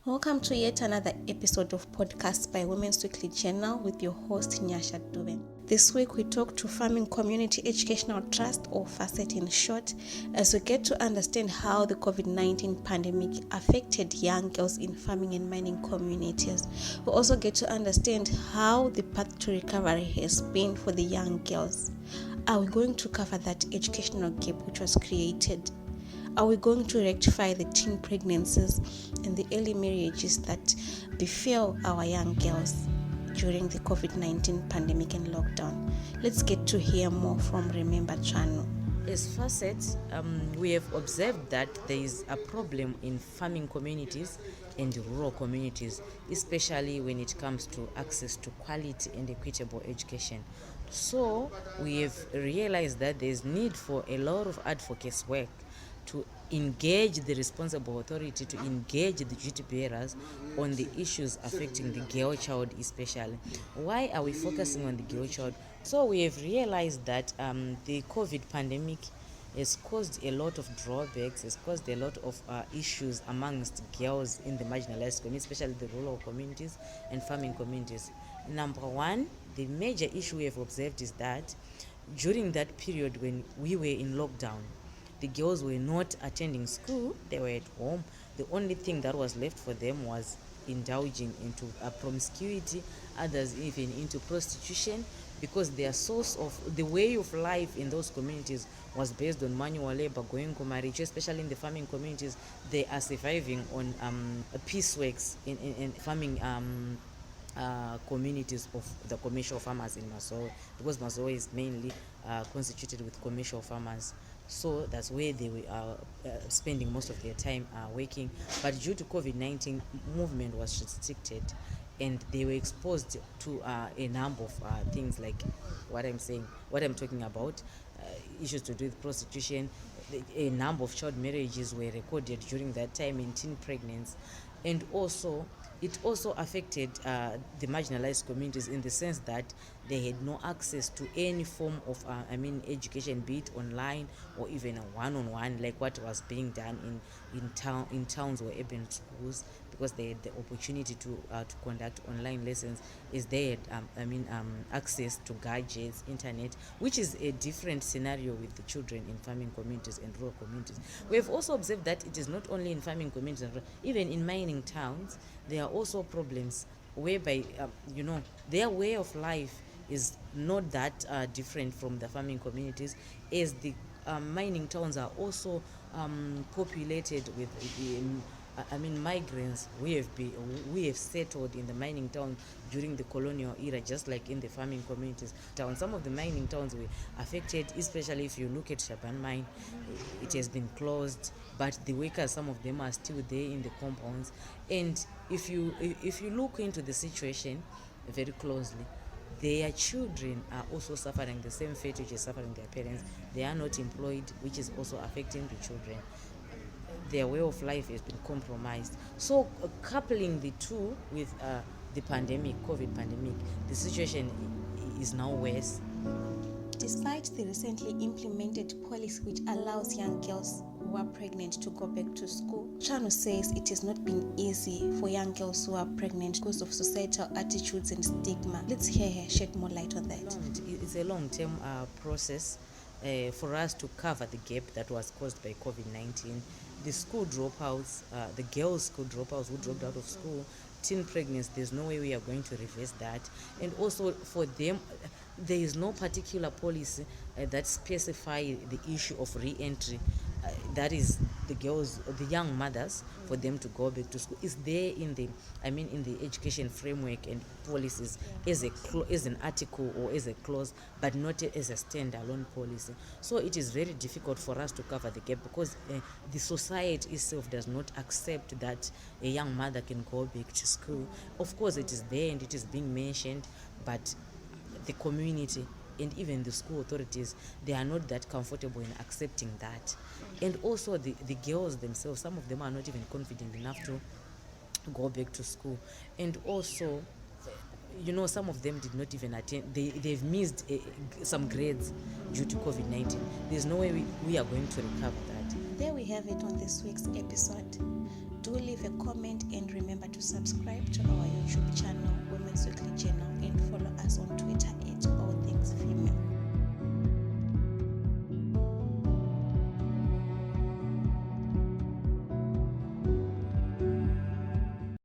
Welcome to yet another episode of Podcast by Women's Weekly Journal with your host Nyasha Dube. This week we talk to Farming Community Educational Trust, or FACET in short, as we get to understand how the COVID-19 pandemic affected young girls in farming and mining communities. We also get to understand how the path to recovery has been for the young girls. Are we going to cover that educational gap which was created? Are we going to rectify the teen pregnancies and the early marriages that befell our young girls during the COVID-19 pandemic and lockdown? Let's get to hear more from Remember Channel. As FACET, we have observed that there is a problem in farming communities and rural communities, especially when it comes to access to quality and equitable education. So we have realized that there is need for a lot of advocacy work to engage the responsible authority, to engage the duty bearers on the issues affecting the girl child especially. Why are we focusing on the girl child? So we have realized that the COVID pandemic has caused a lot of drawbacks, has caused a lot of issues amongst girls in the marginalized communities, especially the rural communities and farming communities. Number one, the major issue we have observed is that during that period when we were in lockdown, the girls were not attending school, they were at home. The only thing that was left for them was indulging into promiscuity, others even into prostitution, because their source of the way of life in those communities was based on manual labor, going to marriage, especially in the farming communities. They are surviving on pieceworks in farming communities of the commercial farmers in Masowe, because Masowe is mainly constituted with commercial farmers. So that's where they were spending most of their time working. But due to COVID-19, movement was restricted, and they were exposed to a number of things like what I'm talking about, issues to do with prostitution. A number of child marriages were recorded during that time in teen pregnancies, and also it also affected the marginalized communities in the sense that they had no access to any form of education, be it online or even a one-on-one, like what was being done in towns or urban schools, because they had the opportunity to conduct online lessons, is they had access to gadgets, internet, which is a different scenario with the children in farming communities and rural communities. We have also observed that it is not only in farming communities, even in mining towns, there are also problems whereby their way of life is not that different from the farming communities, as the mining towns are also populated with migrants. We have settled in the mining town during the colonial era, just like in the farming communities. Some of the mining towns were affected, especially if you look at Shaban mine. It has been closed, but the workers, some of them are still there in the compounds. And if you look into the situation very closely, their children are also suffering the same fate which is suffering their parents. They are not employed, which is also affecting the children. Their way of life has been compromised. So coupling the two with the COVID pandemic, the situation is now worse. Despite the recently implemented policy which allows young girls who are pregnant to go back to school, Chano says it has not been easy for young girls who are pregnant because of societal attitudes and stigma. Let's hear her shed more light on that. It's a long-term process for us to cover the gap that was caused by COVID-19. The school dropouts, the girls' school dropouts who dropped out of school, teen pregnancy, there's no way we are going to reverse that. And also for them, there is no particular policy that specify the issue of re-entry. That is the girls, the young mothers, for them to go back to school. Is there in the education framework and policies as an article or as a clause, but not as a standalone policy. So it is very difficult for us to cover the gap, because the society itself does not accept that a young mother can go back to school. Of course, it is there and it is being mentioned, but the community and even the school authorities, they are not that comfortable in accepting that. And also the girls themselves, some of them are not even confident enough to go back to school. And also, some of them did not even attend. They've missed some grades due to COVID-19. There's no way we are going to recover that. there we have it on this week's episode. Do leave a comment and remember to subscribe to our YouTube channel.